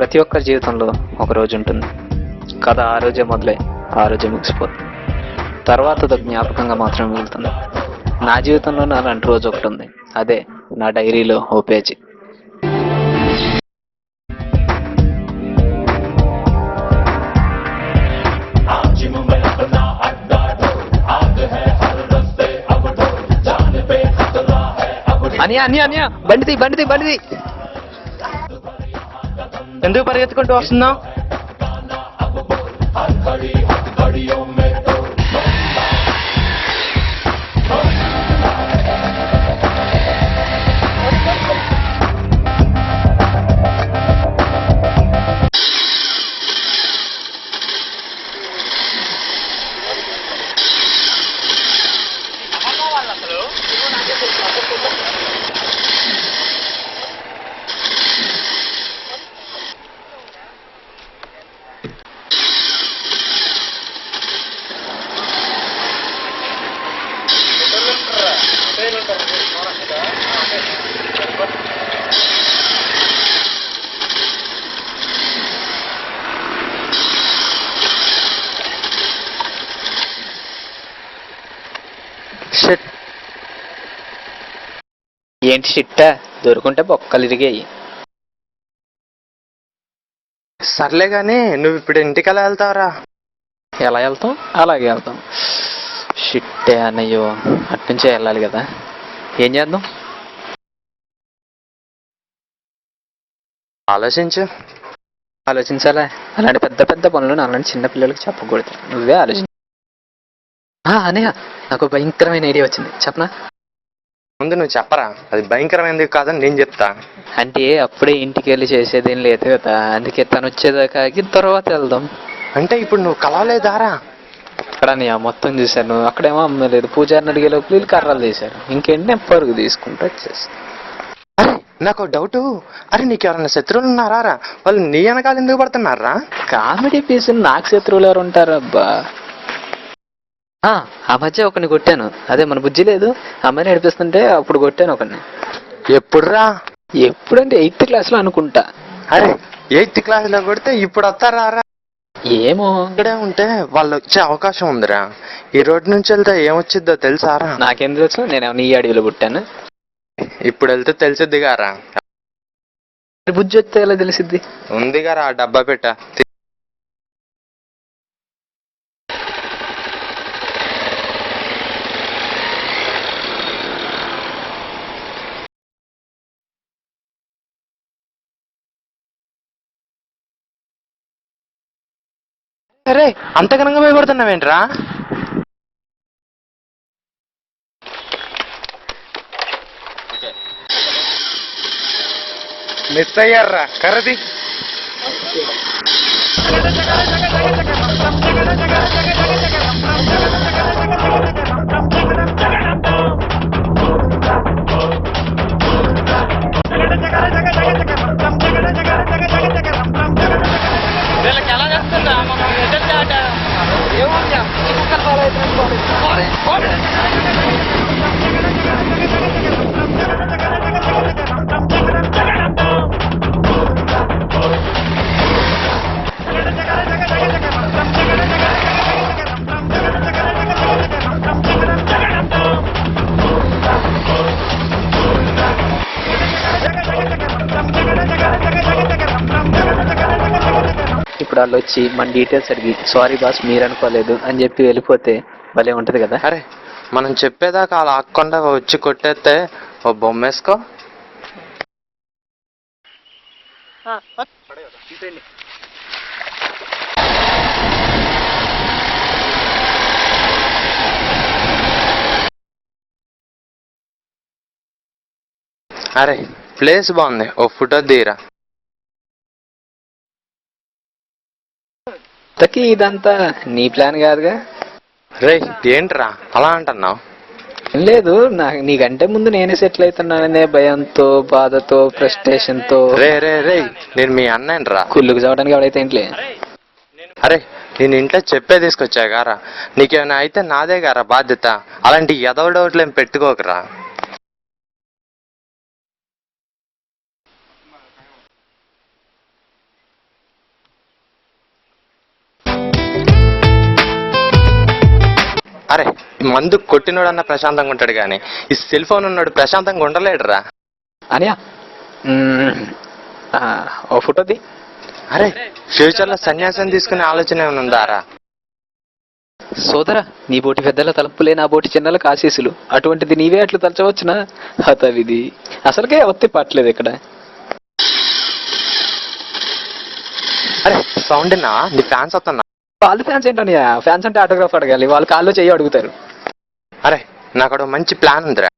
ప్రతి ఒక్కరి జీవితంలో ఒక రోజు ఉంటుంది. కథ ఆ రోజే మొదలై ఆ రోజే ముగిసిపోతుంది. తర్వాత అది జ్ఞాపకంగా మాత్రమే మిగులుతుంది. నా జీవితంలో అలాంటి రోజు ఒకటి ఉంది. అదే నా డైరీలో ఓ పేజీ. అనియా అనియా అనియా బండిది బండిది బండిది. ఎందుకు పరిగెత్తుకుంటూ వస్తున్నావు? ఏంటి షిట్ట, దొరుకుంటే బొక్కలు ఇరిగాయి. సర్లే గాని నువ్వు ఇప్పుడు ఇంటికి ఎలా వెళ్తావరా? ఎలా వెళ్తాం? అలాగే వెళ్తాం. షిట్టే అన్నయ్యో, అట్నుంచే వెళ్ళాలి కదా. ఏం చేద్దాం? ఆలోచించు. ఆలోచించాలా? అలాంటి పెద్ద పెద్ద పనులు అలాంటి చిన్న పిల్లలకి చెప్పకూడదు. నువ్వే ఆలోచించు. అన్నయ్య, నాకు భయంకరమైన ఐడియా వచ్చింది, చెప్పనా? ముందు నువ్వు చెప్పరా, అది భయంకరమైనది కాదని నేను చెప్తా. అంటే అప్పుడే ఇంటికి వెళ్ళి చేసేదేం లేదు కదా, అందుకే తను వచ్చేదాకా తర్వాత వెళ్దాం. అంటే ఇప్పుడు నువ్వు కలవలేదారా? అక్కడ నీ మొత్తం చూశాను. అక్కడేమో అమ్మలేదు. పూజారిని అడిగే లోపల వీళ్ళు కర్రలు తీశారు. ఇంకేంటి, నేను పరుగు తీసుకుంటూ వచ్చేసి. అరే నాకు డౌట్, అరే నీకు ఎవరైనా శత్రువులు ఉన్నారా? వాళ్ళు నీ వెనకాల ఎందుకు పడుతున్నారా? కామెడీ పీస్, నాకు శత్రువులు ఎవరు ఉంటారు అబ్బా? ఆ మధ్య ఒకరిని కొట్టాను. అదే మన బుజ్జి లేదు, అమ్మాయిని నడిపిస్తుంటే అప్పుడు కొట్టాను ఒకరిని. ఎప్పుడురా? ఎప్పుడంటే 8th క్లాస్లో అనుకుంటా. అరే 8th క్లాస్లో కొడితే ఇప్పుడు వస్తారా? ఏమో, ఇక్కడే ఉంటే వాళ్ళు వచ్చే అవకాశం ఉందిరా. ఈ రోడ్డు నుంచి వెళ్తే ఏమొచ్చిద్దో తెలుసారా? నాకేం తెలుసు, నేను నీ అడవిలో పుట్టాను. ఇప్పుడు వెళ్తే తెలిసిద్ది గారా. బుజ్జి వస్తే ఎలా తెలిసిద్ది? ఉంది గారా ఆ డబ్బా పెట్ట. అరే అంత ఘనంగా భయపడుతున్నావేంట్రా? మిస్ అయ్యారా కర్రది. ఇప్పుడు వాళ్ళు వచ్చి మన డీటెయిల్స్ అడిగి సారీ బాస్ మీరు అనుకోలేదు అని చెప్పి వెళ్ళిపోతే భలే ఉంటది కదా. అరే మనం చెప్పేదాకా అలా ఆకుండా వచ్చి కొట్టేస్తే ఓ బొమ్మేసుకో. అరే ప్లేస్ బాగుంది, ఓ ఫోటో తీరా. ఇదంతా నీ ప్లాన్ కాదుగా? రే ఏంట్రా అలా అంటున్నావు? లేదు, నీకంటే ముందు నేనే సెటిల్ అవుతున్నాననే భయంతో, బాధతో, ఫ్రస్ట్రేషన్ తో. రే రే రే నేను మీ అన్నయ్యను రా. కుళ్ళుకు చదవడానికి ఎవడైతే ఏంట్లే. అరే నేను ఇంట్లో చెప్పే తీసుకొచ్చా గారా, నీకేమైనా అయితే నాదే గారా బాధ్యత. అలాంటి ఎదవ డౌట్లు ఏం పెట్టుకోకరా. అరే ఈ మందు కొట్టినోడన్నా ప్రశాంతంగా ఉంటాడు కానీ ఈ సెల్ ఫోన్ ఉన్నాడు ప్రశాంతంగా ఉండలేడురా. అనియా ఓ ఫోటోది. అరే ఫ్యూచర్ లో సన్యాసం తీసుకునే ఆలోచన ఏమైనా ఉందారా? సోదరా, నీ బోటి పెద్దల తలుపులే నా బోటి చిన్నలకు ఆశీస్సులు. అటువంటిది నీవే అట్లు తలచవచ్చునా? హతవిధి, అసలుకే ఒత్తి పట్టలేదు ఇక్కడ. అరే సౌండ్ నా నీ ఫ్యాన్స్ వస్తున్నా. వాళ్ళు ఫ్యాన్స్ ఏంటనియా? ఫ్యాన్స్ అంటే ఆటోగ్రాఫ్ అడగాలి, వాళ్ళు కాళ్ళు చెయ్యి అడుగుతారు. అరే నాకు ఒక మంచి ప్లాన్ ఉందిరా.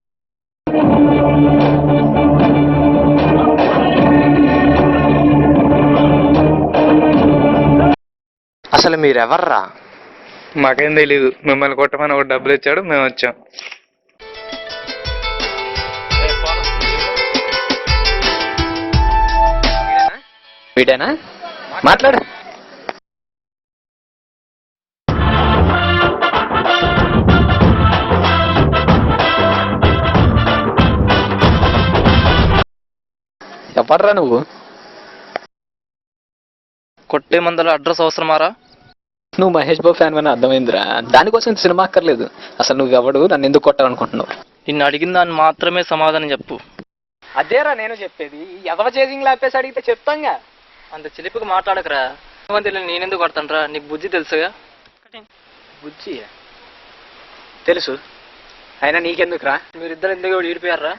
అసలు మీరెవర్రా? మాకేం తెలీదు. మిమ్మల్ని కొట్టమని ఒక డబ్బులు ఇచ్చాడు, మేము వచ్చాం. వీడేనా? మాట్లాడు. ఎవర్రా నువ్వు? కొట్టే మందల అడ్రస్ అవసరమారా? నువ్వు మహేష్ బాబు ఫ్యాన్ అని అర్థమైందిరా. దానికోసం ఇంత సినిమా అక్కర్లేదు. అసలు నువ్వు ఎవడు, నన్ను ఎందుకు కొట్టాలనుకుంటున్నావు? నిన్ను అడిగిన దాన్ని మాత్రమే సమాధానం చెప్పు. అదేరా నేను చెప్పేది. ఎదవ చేసింగ్ లాపేసి అడిగితే చెప్తాంగా. అంత చిలిపిగా మాట్లాడకరా. నేనెందుకు కొడతానరా? నీకు బుద్ధి తెలుసుగా. బుజ్జి తెలుసు, అయినా నీకెందుకురా? మీరిద్దరు ఎందుకు విడిపోయారా?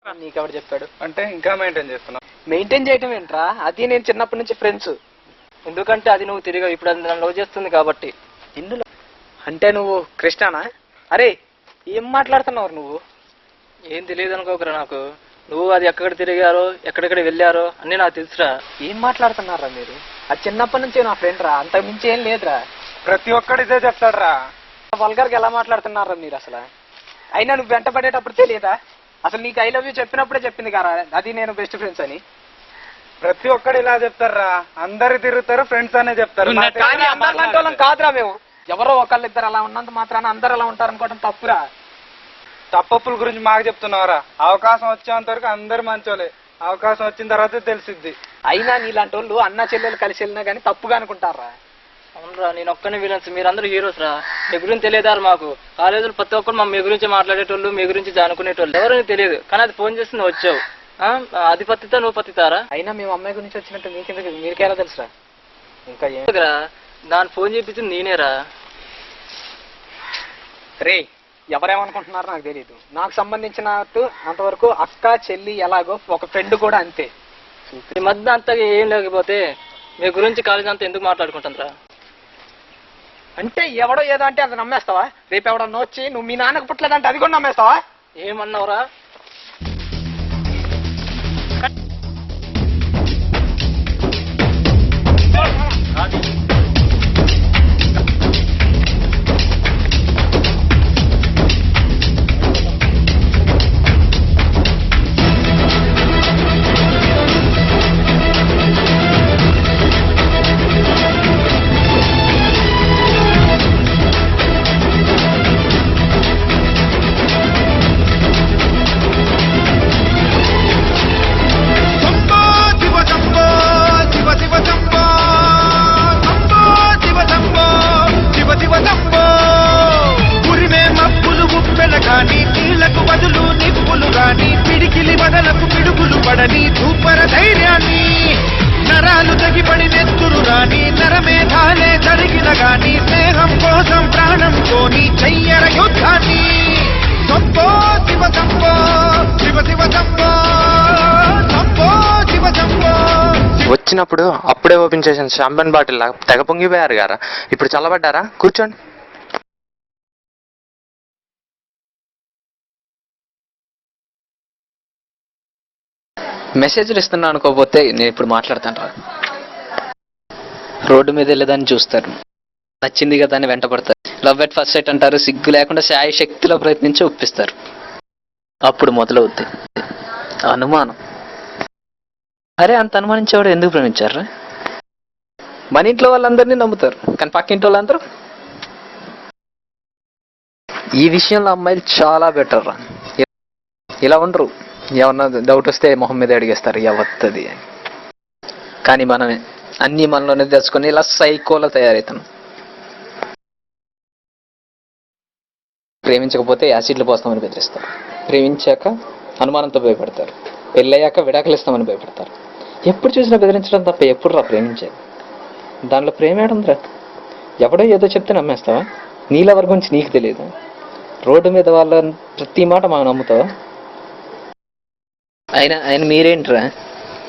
నీకెవడు చెప్పాడు? అంటే ఇంకా మెయింటైన్ చేస్తున్నాం. మెయింటైన్ చేయటం ఏంట్రా? అది నేను చిన్నప్పటి నుంచి ఫ్రెండ్స్. ఎందుకంటే అది నువ్వు తిరిగా ఇప్పుడు అది నన్ను లవ్ చేస్తుంది కాబట్టి. ఇందులో అంటే నువ్వు కృష్ణనా? అరే ఏం మాట్లాడుతున్నావు నువ్వు? ఏం తెలియదు అనుకోకరా నాకు. నువ్వు అది ఎక్కడ తిరిగారో ఎక్కడెక్కడ వెళ్ళారో అన్నీ నాకు తెలుసురా. ఏం మాట్లాడుతున్నారా మీరు? అది చిన్నప్పటి నుంచి నా ఫ్రెండ్ రా, అంతకు మించి ఏం లేదురా. ప్రతి ఒక్కడు ఇదే చెప్తాడురా. వల్గర్గా ఎలా మాట్లాడుతున్నారా మీరు అసలు? అయినా నువ్వు వెంట పడేటప్పుడు తెలియదా? అసలు నీకు ఐ లవ్ యూ చెప్పినప్పుడే చెప్పింది కదా అది నేను బెస్ట్ ఫ్రెండ్స్ అని. ప్రతి ఒక్కడు ఇలా చెప్తారా. అందరు తిరుగుతారు, ఫ్రెండ్స్ అనే చెప్తారు. కానీ అందరిలాంటి వాళ్ళం కాదురా మేము. ఎవరో ఒకళ్ళిద్దరు అలా ఉన్నంత మాత్రాన అందరు అలా ఉంటారు అనుకోవడం తప్పురా. తప్పప్పుల గురించి మాకు చెప్తున్నావురా. అవకాశం వచ్చేంత వరకు అందరు మంచోలే. అవకాశం వచ్చిన తర్వాత తెలిసిద్ది. అయినా నీలాంటి వాళ్ళు అన్న చెల్లెలు కలిసి వెళ్ళినా కానీ తప్పుగా అనుకుంటారా? అవునరా, నేను ఒక్కనే విలన్స్, మీరందరూ హీరోస్ రా. మీ గురించి తెలియదారు మాకు. కాలేజీలో ప్రతి ఒక్కరు మీ గురించి మాట్లాడేటోళ్ళు, మీ గురించి అనుకునేటోళ్ళు ఎవరు తెలియదు. కానీ అది ఫోన్ చేసి నువ్వు వచ్చావు. అది పత్తితా నువ్వు పత్తితారా? అయినా మేము అమ్మాయి గురించి వచ్చినట్టు మీకెందుకు? మీకేలా తెలుసురా? ఇంకా ఏరా దాన్ని ఫోన్ చేపించింది నేనేరా. రే ఎవరేమనుకుంటున్నారో నాకు తెలియదు. నాకు సంబంధించినట్టు అంతవరకు అక్క చెల్లి ఎలాగో ఒక ఫ్రెండ్ కూడా అంతే. ఈ మధ్య అంతగా ఏం లేకపోతే మీ గురించి కాలేజ్ అంతా ఎందుకు మాట్లాడుకుంటుందిరా? అంటే ఎవడో ఏదో అంటే అది నమ్మేస్తావా? రేపు ఎవడన్నా వచ్చి నువ్వు మీ నాన్నకు పుట్టలేదంటే అది కూడా నమ్మేస్తావా? ఏమన్నావురా? నరాలు తగిపడి నెత్తురు రాని నరమేధాలే జరిగిన గాని స్నేహం కోసం ప్రాణం కోని చెయ్యర యుద్ధాన్ని. సంపో శివ సంపో శివ శివ సంపో సంపో శివ సంపో. వచ్చినప్పుడు అప్పుడే ఓపెన్ చేసిన షాంపెన్ బాటిల్ తెగ పొంగిపోయారు గారా. ఇప్పుడు చల్లబడ్డారా? కూర్చోండి. మెసేజ్లు ఇస్తున్నా అనుకోకపోతే నేను ఇప్పుడు మాట్లాడతాను రా. రోడ్డు మీద వెళ్ళేదాన్ని చూస్తారు, నచ్చింది కదా అని వెంట పడతారు. లవ్ ఎట్ ఫస్ట్ సైట్ అంటారు. సిగ్గు లేకుండా శాయ శక్తిలో ప్రయత్నించి ఒప్పిస్తారు. అప్పుడు మొదలవుద్ది అనుమానం. అరే అంత అనుమానించేవాడు ఎందుకు ప్రేమించారా? మన ఇంట్లో వాళ్ళందరినీ నమ్ముతారు, కానీ పక్కింటి వాళ్ళందరూ. ఈ విషయంలో అమ్మాయిలు చాలా బెటర్ రా. ఇలా ఉండరు. ఏమన్నా డౌట్ వస్తే మొహం మీద అడిగేస్తారు ఎవత్తది అని. కానీ మనమే అన్నీ మనలోనే తెచ్చుకొని ఇలా సైకోలో తయారవుతాం. ప్రేమించకపోతే యాసిడ్లు పోస్తామని బెదిరిస్తారు, ప్రేమించాక అనుమానంతో భయపడతారు, పెళ్ళయ్యాక విడాకులు ఇస్తామని భయపడతారు. ఎప్పుడు చూసినా బెదిరించడం తప్ప ఎప్పుడు రా ప్రేమించేది? దాంట్లో ప్రేమ ఏడుందిరా? ఎవడో ఏదో చెప్తే నమ్మేస్తావా? నీలెవరి గురించి నీకు తెలియదు. రోడ్డు మీద వాళ్ళ ప్రతి మాట మనం నమ్ముతావా? ఆయన మీరేంట్రా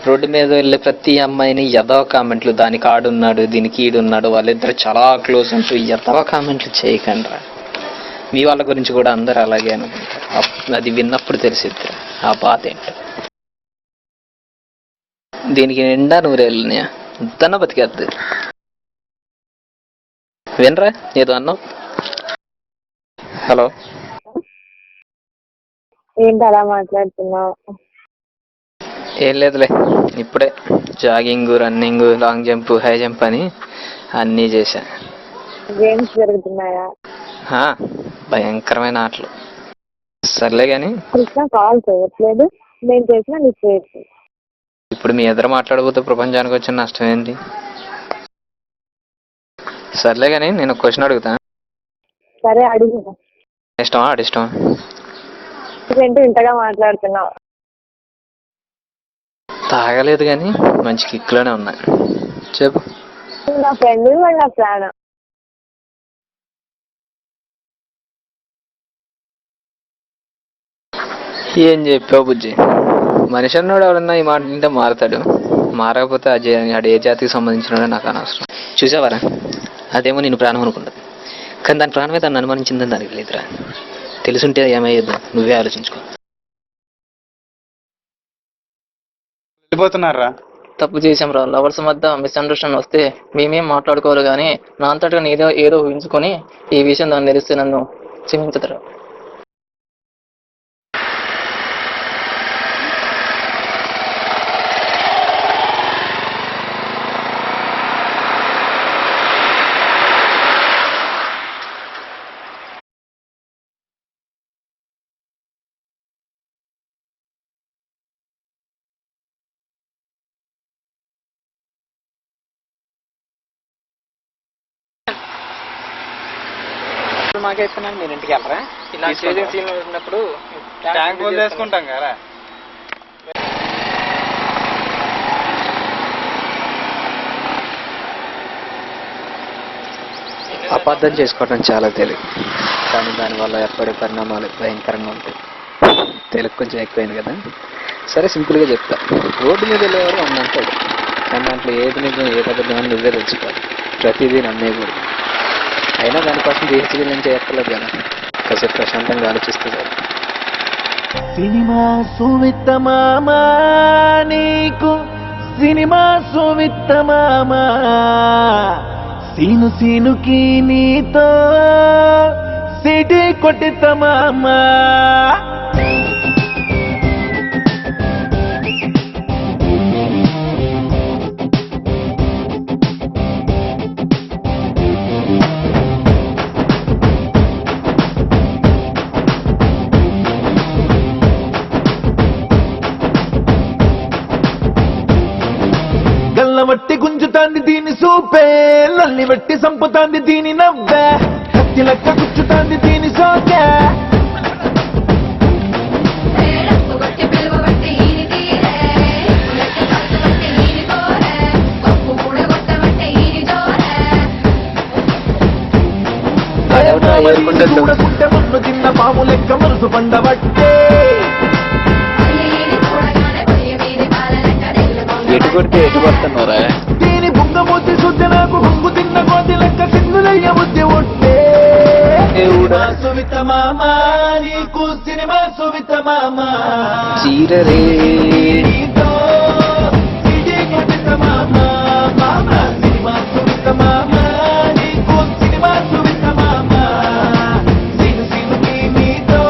రోడ్డు మీద వెళ్ళే ప్రతి అమ్మాయిని ఎదవ కామెంట్లు, దానికి ఆడున్నాడు దీనికి ఈడున్నాడు వాళ్ళిద్దరు చాలా క్లోజ్ అంటూ ఎదవ కామెంట్లు చేయకండిరా. మీ వాళ్ళ గురించి కూడా అందరు అలాగే అనుకుంటారు. అది విన్నప్పుడు తెలిసిద్ది ఆ బాధ ఏంటో. దీనికి నిండా నూరేళ్ళనియా దన్న బతికేద్ది. వినరా ఏదో అన్నావు? హలో, ఏంటి అలా మాట్లాడుతున్నావు? ఏం లేదులే, ఇప్పుడే jogging, running, long jump, high jump అని అన్నీ చేశా. గేమ్స్ జరుగుతున్నాయా? భయంకరమైన ఆటలు. సర్లే కానీ కృష్ణ కాల్ చేయట్లేదు, నేను చేసినా నీకు చేయట్లేదు. ఇప్పుడు మీ ఎదురు మాట్లాడబోతే ప్రపంచానికి వచ్చిన నష్టం ఏంటి? సర్లే కానీ నేను క్వశ్చన్ అడుగుతా. సరే అడుగు. ఇష్టమా ఆడిష్టమా? ఏంటో ఇంతగా మాట్లాడుతున్నావు? తాగలేదు కానీ మంచి కిక్లోనే ఉన్నా. చెప్పు. నా ఫ్రెండ్ వాడు నా ప్రాణం. ఏం చెప్పావు బుజ్జి? మనిషి అన్నాడు ఎవడన్నా ఈ మాట వింటే మారతాడు, మారకపోతే ఆడు ఏ జాతికి సంబంధించినాడో నాకు అనవసరం. చూసావారా, అదేమో నేను ప్రాణం అనుకుంటుంది, కానీ దాని ప్రాణమే దాన్ని అనుమానించిందని దానికి లేదురా. తెలుసుంటే ఏమయ్యేదో నువ్వే ఆలోచించుకో. వెళ్ళిపోతున్నారా? తప్పు చేసాం రా. లవర్స్ మధ్య మిస్అండర్స్టాండ్ వస్తే మేమేం మాట్లాడుకోవాలి కానీ నా అంతటా నీదో ఏదో ఊహించుకొని ఈ విషయం దాన్ని తెలిస్తే నన్ను క్షమించదురా. మాకేస్తున్నాను, మీరు ఇంటికి వెళ్ళరా? ఇలా చేసిన సీన్ ఉన్నప్పుడు ట్యాంక్ ఫుల్ చేసుకుంటాం కదా. అబద్ధం చేసుకోవడం చాలా తెలుగు, కానీ దానివల్ల ఏర్పడే పరిణామాలు భయంకరంగా ఉంటాయి. తెలుగు కొంచెం ఎక్కువైంది కదా. సరే సింపుల్గా చెప్తా. రోడ్డు మీద వెళ్ళేవారు అన్నంటాడు, కానీ దాంట్లో ఏది నిజం ఏది అబద్ధం అని నువ్వే తెలుసుకోవాలి. ప్రతిదీ నమ్మేయకూడదు. అయినా దానికోసం డిహెచ్డీ నేను చేయక్కర్లేదు కదా, కాసేపు ప్రశాంతంగా ఆలోచిస్తే చాలు. సినిమా సువిత్తమామా నీకు సినిమా సువిత్తమామా సీను సీనుకి నీతో సిటీ కొట్టితమామా. గల్లవట్టి గుంజుతాంది దీని సూపే, లల్లి వట్టి సంపుతాంది దీని నవ్వే, కత్తి లెక్క గుచ్చుతాంది దీని సోకే. చూడకుంటే మున్ను తిన్న పాము లెక్క మనసు పండబట్టే. ఎటు కొడితే ఎటు పడుతున్నారా? దీని బుంగమూతి శుద్ధి నాకు బొంగు తిన్న కోతి లెక్క సిగ్గులయ్య బుద్ధి ఉంటే. సువిత మామా నీకు సినిమా సువిత మామా చీరరే నీతో సిటీ కొట్టిత మామా. మామా సినిమా సువిత మామా నీకు సినిమా సువిత మామా సీను సీనుకి నీతో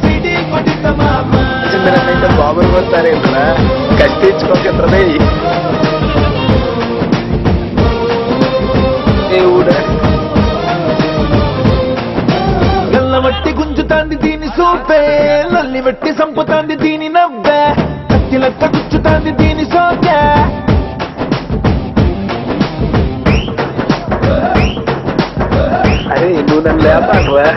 సిటీ కొట్టిత మామా. బాబులు వస్తారేంట్రా, కట్టించుకోకట్రదే గల్లవట్టి గుంజుతాంది దీని సూపే, లల్లి వెట్టి సంపుతాంది దీని నవ్వే, కత్తి లెక్క గుచ్చుతాంది దీని సోకే. అరే నువ్వు నన్ను లేపాడురా.